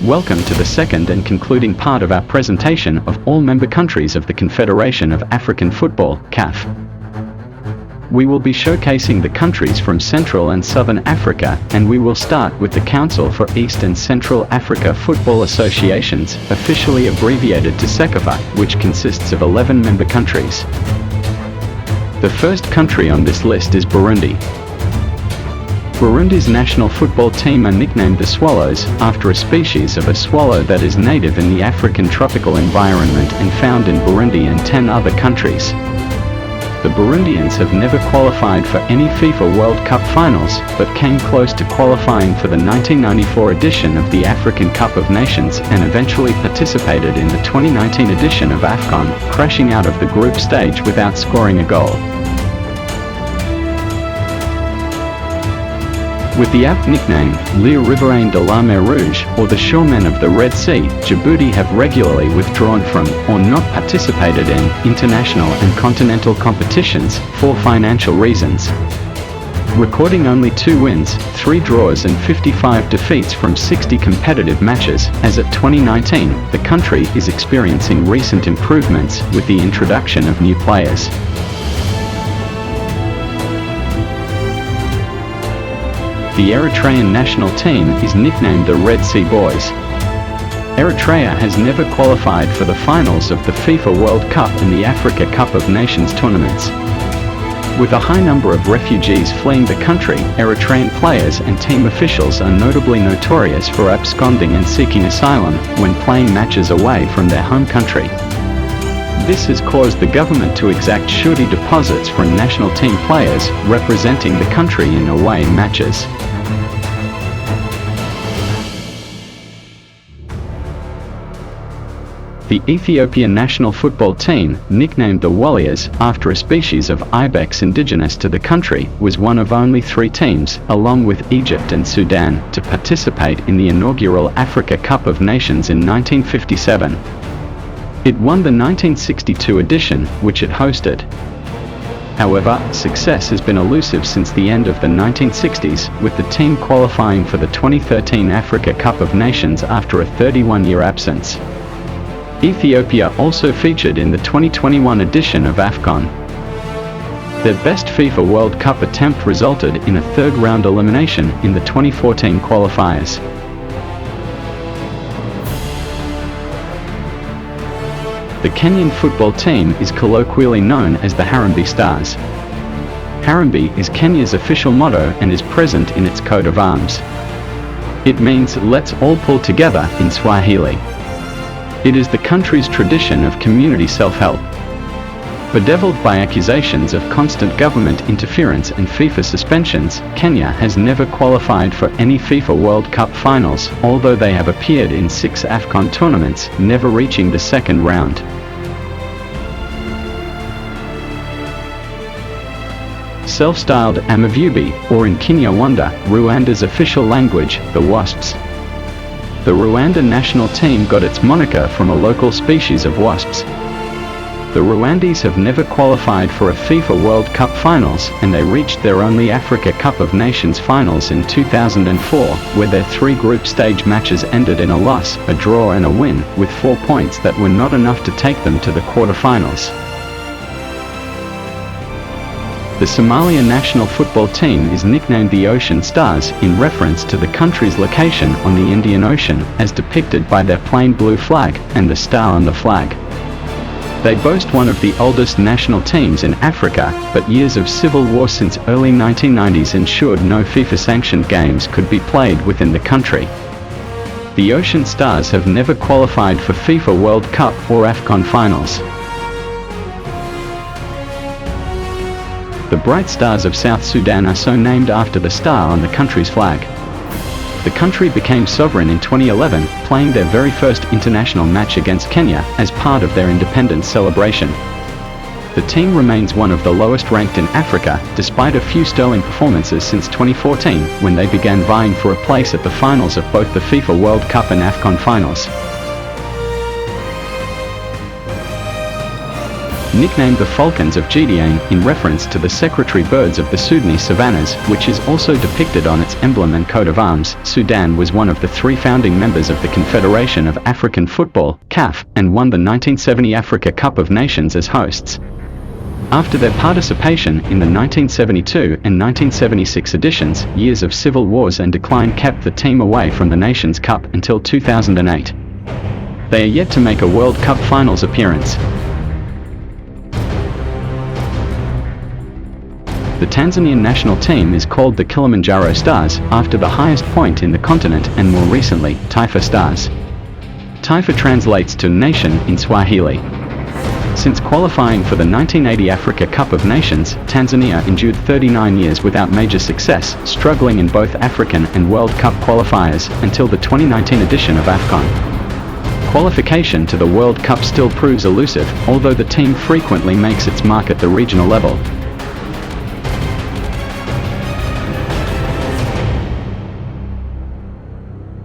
Welcome to the second and concluding part of our presentation of all member countries of the Confederation of African Football, CAF. We will be showcasing the countries from Central and Southern Africa, and we will start with the Council for East and Central Africa Football Associations, officially abbreviated to CECAFA, which consists of 11 member countries. The first country on this list is Burundi. Burundi's national football team are nicknamed the Swallows, after a species of a swallow that is native in the African tropical environment and found in Burundi and 10 other countries. The Burundians have never qualified for any FIFA World Cup finals, but came close to qualifying for the 1994 edition of the African Cup of Nations and eventually participated in the 2019 edition of AFCON, crashing out of the group stage without scoring a goal. With the apt nickname, Les Riverains de la Mer Rouge, or the Shoremen of the Red Sea, Djibouti have regularly withdrawn from, or not participated in, international and continental competitions, for financial reasons. Recording only 2 wins, 3 draws and 55 defeats from 60 competitive matches, as at 2019, the country is experiencing recent improvements with the introduction of new players. The Eritrean national team is nicknamed the Red Sea Boys. Eritrea has never qualified for the finals of the FIFA World Cup and the Africa Cup of Nations tournaments. With a high number of refugees fleeing the country, Eritrean players and team officials are notably notorious for absconding and seeking asylum when playing matches away from their home country. This has caused the government to exact surety deposits from national team players representing the country in away matches. The Ethiopian national football team, nicknamed the Warriors after a species of ibex indigenous to the country, was one of only 3 teams, along with Egypt and Sudan, to participate in the inaugural Africa Cup of Nations in 1957. It won the 1962 edition, which it hosted. However, success has been elusive since the end of the 1960s, with the team qualifying for the 2013 Africa Cup of Nations after a 31-year absence. Ethiopia also featured in the 2021 edition of AFCON. Their best FIFA World Cup attempt resulted in a third-round elimination in the 2014 qualifiers. The Kenyan football team is colloquially known as the Harambee Stars. Harambee is Kenya's official motto and is present in its coat of arms. It means "let's all pull together" in Swahili. It is the country's tradition of community self-help. Bedeviled by accusations of constant government interference and FIFA suspensions, Kenya has never qualified for any FIFA World Cup finals, although they have appeared in 6 AFCON tournaments, never reaching the second round. Self-styled Amavubi, or in Kinyarwanda, Rwanda's official language, the Wasps. The Rwanda national team got its moniker from a local species of wasps. The Rwandese have never qualified for a FIFA World Cup finals, and they reached their only Africa Cup of Nations finals in 2004, where their 3 group stage matches ended in a loss, a draw and a win, with 4 points that were not enough to take them to the quarterfinals. The Somalia national football team is nicknamed the Ocean Stars, in reference to the country's location on the Indian Ocean, as depicted by their plain blue flag, and the star on the flag. They boast one of the oldest national teams in Africa, but years of civil war since early 1990s ensured no FIFA-sanctioned games could be played within the country. The Ocean Stars have never qualified for FIFA World Cup or AFCON finals. The Bright Stars of South Sudan are so named after the star on the country's flag. The country became sovereign in 2011, playing their very first international match against Kenya as part of their independence celebration. The team remains one of the lowest ranked in Africa, despite a few sterling performances since 2014, when they began vying for a place at the finals of both the FIFA World Cup and AFCON finals. Nicknamed the Falcons of Gideon in reference to the secretary birds of the Sudanese savannas, which is also depicted on its emblem and coat of arms, Sudan was one of the 3 founding members of the Confederation of African Football, CAF, and won the 1970 Africa Cup of Nations as hosts. After their participation in the 1972 and 1976 editions, years of civil wars and decline kept the team away from the Nations Cup until 2008. They are yet to make a World Cup finals appearance. The Tanzanian national team is called the Kilimanjaro Stars, after the highest point in the continent, and more recently, Taifa Stars. Taifa translates to nation in Swahili. Since qualifying for the 1980 Africa Cup of Nations, Tanzania endured 39 years without major success, struggling in both African and World Cup qualifiers, until the 2019 edition of AFCON. Qualification to the World Cup still proves elusive, although the team frequently makes its mark at the regional level.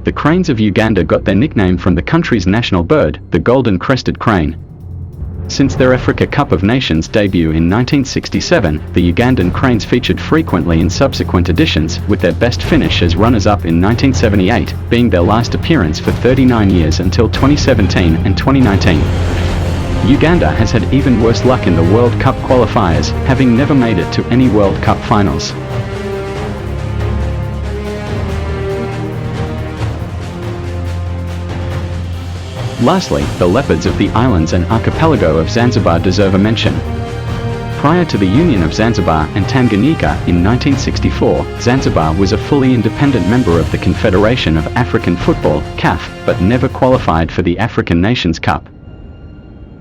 The cranes of Uganda got their nickname from the country's national bird, the golden-crested crane. Since their Africa Cup of Nations debut in 1967, the Ugandan cranes featured frequently in subsequent editions, with their best finish as runners-up in 1978, being their last appearance for 39 years until 2017 and 2019. Uganda has had even worse luck in the World Cup qualifiers, having never made it to any World Cup finals. Lastly, the leopards of the islands and archipelago of Zanzibar deserve a mention. Prior to the union of Zanzibar and Tanganyika in 1964, Zanzibar was a fully independent member of the Confederation of African Football, CAF, but never qualified for the African Nations Cup.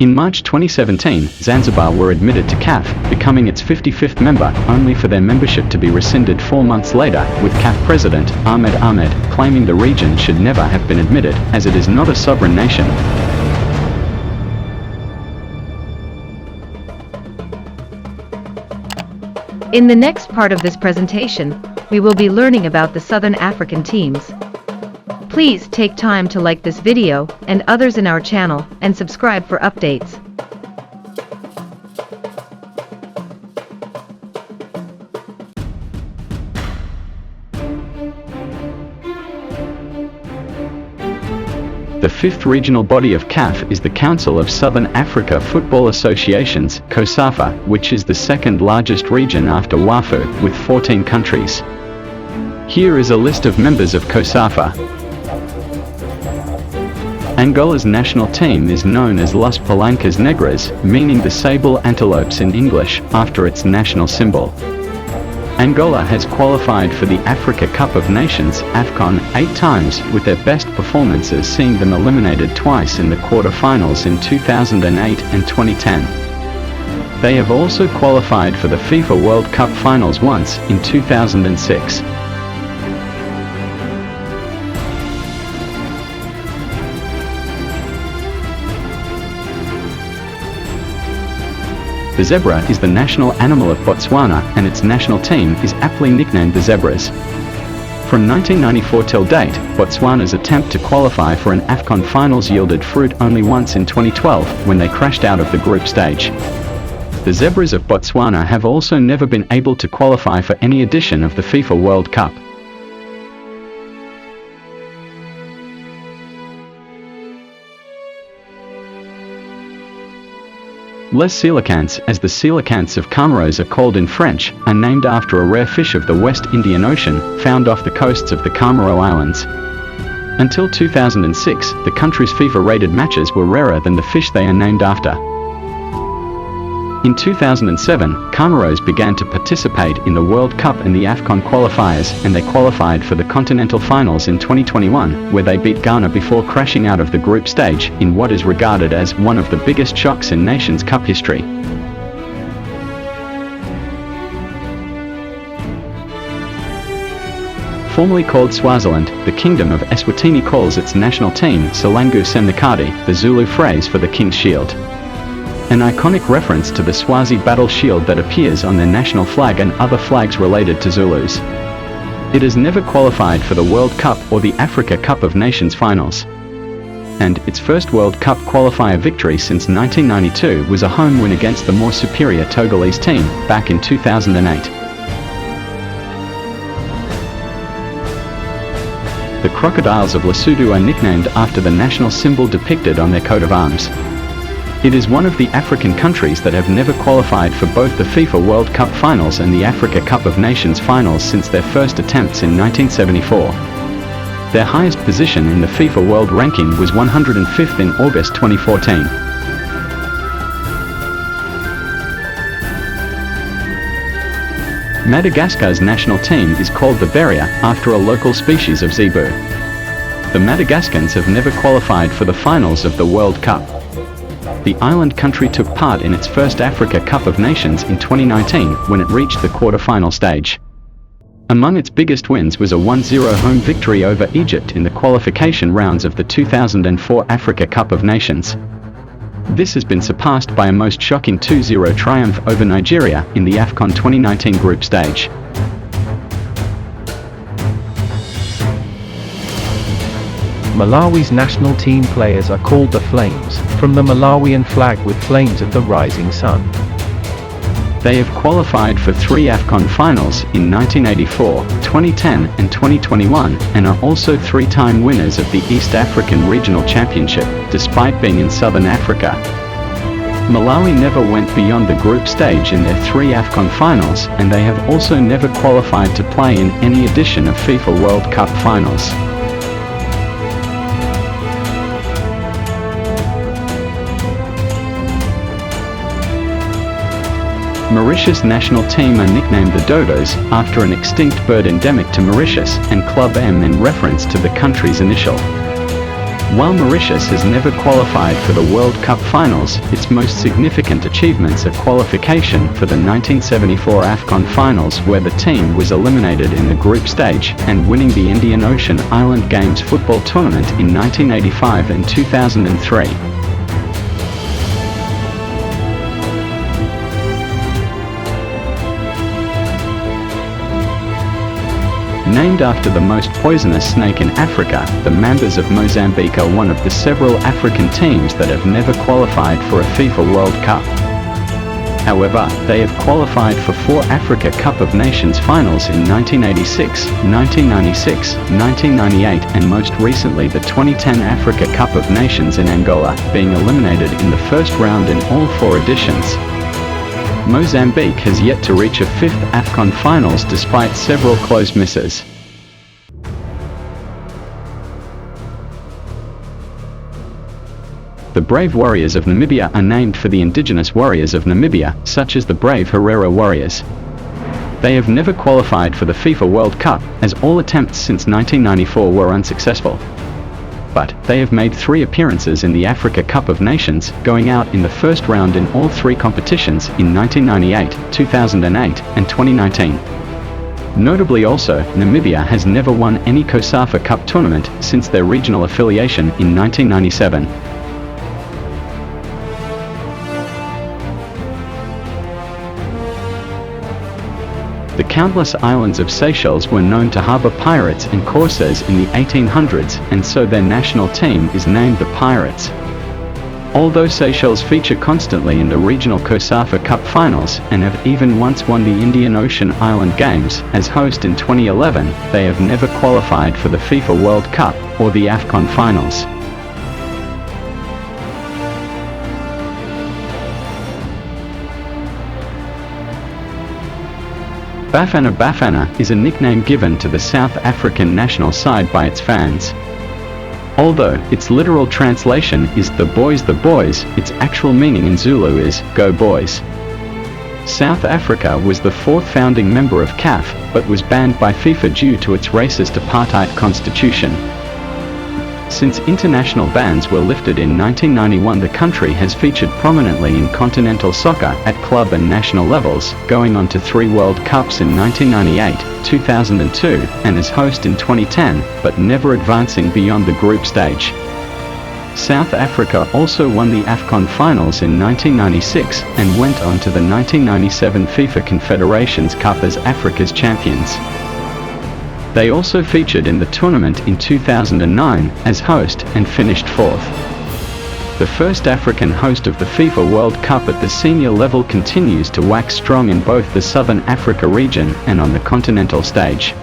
In March 2017, Zanzibar were admitted to CAF, becoming its 55th member, only for their membership to be rescinded 4 months later, with CAF President Ahmed Ahmed claiming the region should never have been admitted, as it is not a sovereign nation. In the next part of this presentation, we will be learning about the Southern African teams. Please take time to like this video and others in our channel and subscribe for updates. The fifth regional body of CAF is the Council of Southern Africa Football Associations, COSAFA, which is the second largest region after WAFU, with 14 countries. Here is a list of members of COSAFA. Angola's national team is known as Las Palancas Negras, meaning the sable antelopes in English, after its national symbol. Angola has qualified for the Africa Cup of Nations, AFCON, 8 times, with their best performances seeing them eliminated twice in the quarter-finals in 2008 and 2010. They have also qualified for the FIFA World Cup finals once, in 2006. The zebra is the national animal of Botswana, and its national team is aptly nicknamed the Zebras. From 1994 till date, Botswana's attempt to qualify for an AFCON finals yielded fruit only once in 2012, when they crashed out of the group stage. The Zebras of Botswana have also never been able to qualify for any edition of the FIFA World Cup. Les coelacanths, as the coelacanths of Comoros are called in French, are named after a rare fish of the West Indian Ocean, found off the coasts of the Comoro Islands. Until 2006, the country's FIFA-rated matches were rarer than the fish they are named after. In 2007, Comoros began to participate in the World Cup and the AFCON qualifiers, and they qualified for the Continental Finals in 2021, where they beat Ghana before crashing out of the group stage, in what is regarded as one of the biggest shocks in Nations Cup history. Formerly called Swaziland, the Kingdom of Eswatini calls its national team Salangu Semnakadi, the Zulu phrase for the King's Shield. An iconic reference to the Swazi battle shield that appears on their national flag and other flags related to Zulus. It has never qualified for the World Cup or the Africa Cup of Nations finals. and its first World Cup qualifier victory since 1992 was a home win against the more superior Togolese team back in 2008. The crocodiles of Lesotho are nicknamed after the national symbol depicted on their coat of arms. It is one of the African countries that have never qualified for both the FIFA World Cup finals and the Africa Cup of Nations finals since their first attempts in 1974. Their highest position in the FIFA World Ranking was 105th in August 2014. Madagascar's national team is called the Beria after a local species of zebu. The Madagascans have never qualified for the finals of the World Cup. The island country took part in its first Africa Cup of Nations in 2019 when it reached the quarter-final stage. Among its biggest wins was a 1-0 home victory over Egypt in the qualification rounds of the 2004 Africa Cup of Nations. This has been surpassed by a most shocking 2-0 triumph over Nigeria in the AFCON 2019 group stage. Malawi's national team players are called the Flames, from the Malawian flag with flames of the rising sun. They have qualified for 3 AFCON finals in 1984, 2010 and 2021 and are also 3-time winners of the East African Regional Championship, despite being in Southern Africa. Malawi never went beyond the group stage in their 3 AFCON finals, and they have also never qualified to play in any edition of FIFA World Cup finals. Mauritius national team are nicknamed the Dodos after an extinct bird endemic to Mauritius, and Club M in reference to the country's initial. While Mauritius has never qualified for the World Cup finals, its most significant achievements are qualification for the 1974 AFCON finals, where the team was eliminated in the group stage, and winning the Indian Ocean Island Games football tournament in 1985 and 2003. Named after the most poisonous snake in Africa, the Mambas of Mozambique are one of the several African teams that have never qualified for a FIFA World Cup. However, they have qualified for 4 Africa Cup of Nations finals in 1986, 1996, 1998 and most recently the 2010 Africa Cup of Nations in Angola, being eliminated in the first round in all 4 editions. Mozambique has yet to reach a 5th AFCON finals despite several close misses. The Brave Warriors of Namibia are named for the indigenous warriors of Namibia, such as the Brave Herero Warriors. They have never qualified for the FIFA World Cup, as all attempts since 1994 were unsuccessful. But they have made 3 appearances in the Africa Cup of Nations, going out in the first round in all 3 competitions in 1998, 2008 and 2019. Notably also, Namibia has never won any COSAFA Cup tournament since their regional affiliation in 1997. The countless islands of Seychelles were known to harbor pirates and corsairs in the 1800s, and so their national team is named the Pirates. Although Seychelles feature constantly in the regional COSAFA Cup finals, and have even once won the Indian Ocean Island Games as host in 2011, they have never qualified for the FIFA World Cup or the AFCON finals. Bafana Bafana is a nickname given to the South African national side by its fans. Although its literal translation is the boys, its actual meaning in Zulu is go boys. South Africa was the 4th founding member of CAF, but was banned by FIFA due to its racist apartheid constitution. Since international bans were lifted in 1991, the country has featured prominently in continental soccer at club and national levels, going on to 3 World Cups in 1998, 2002, and as host in 2010, but never advancing beyond the group stage. South Africa also won the AFCON finals in 1996 and went on to the 1997 FIFA Confederations Cup as Africa's champions. They also featured in the tournament in 2009 as host and finished 4th. The first African host of the FIFA World Cup at the senior level continues to wax strong in both the Southern Africa region and on the continental stage.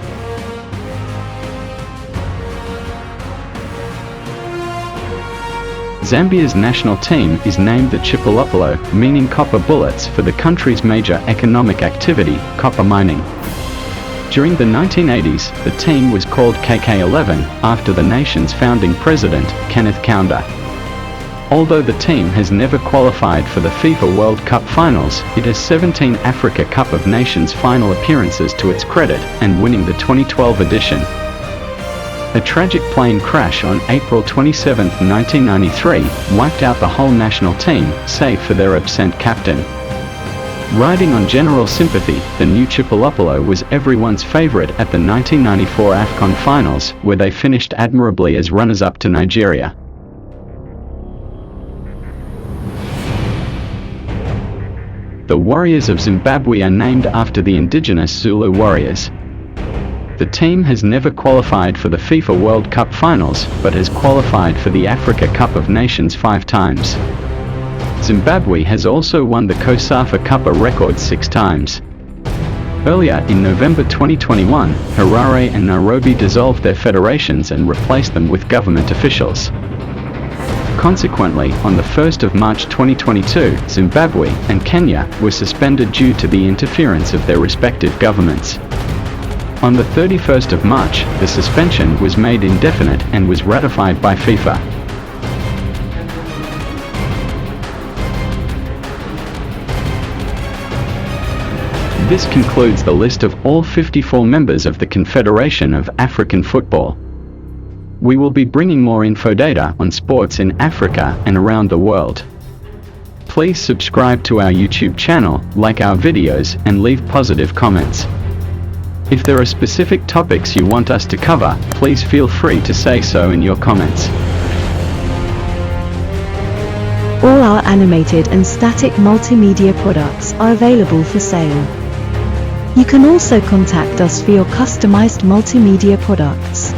Zambia's national team is named the Chipolopolo, meaning copper bullets, for the country's major economic activity, copper mining. During the 1980s, the team was called KK11, after the nation's founding president, Kenneth Kaunda. Although the team has never qualified for the FIFA World Cup finals, it has 17 Africa Cup of Nations final appearances to its credit, and winning the 2012 edition. A tragic plane crash on April 27, 1993, wiped out the whole national team, save for their absent captain. Riding on general sympathy, the new Chipolopolo was everyone's favorite at the 1994 AFCON finals, where they finished admirably as runners-up to Nigeria. The Warriors of Zimbabwe are named after the indigenous Zulu warriors. The team has never qualified for the FIFA World Cup finals, but has qualified for the Africa Cup of Nations 5 times. Zimbabwe has also won the COSAFA Cup a record 6 times. Earlier in November 2021, Harare and Nairobi dissolved their federations and replaced them with government officials. Consequently, on the 1st of March 2022, Zimbabwe and Kenya were suspended due to the interference of their respective governments. On the 31st of March, the suspension was made indefinite and was ratified by FIFA. This concludes the list of all 54 members of the Confederation of African Football. We will be bringing more info data on sports in Africa and around the world. Please subscribe to our YouTube channel, like our videos, and leave positive comments. If there are specific topics you want us to cover, please feel free to say so in your comments. All our animated and static multimedia products are available for sale. You can also contact us for your customized multimedia products.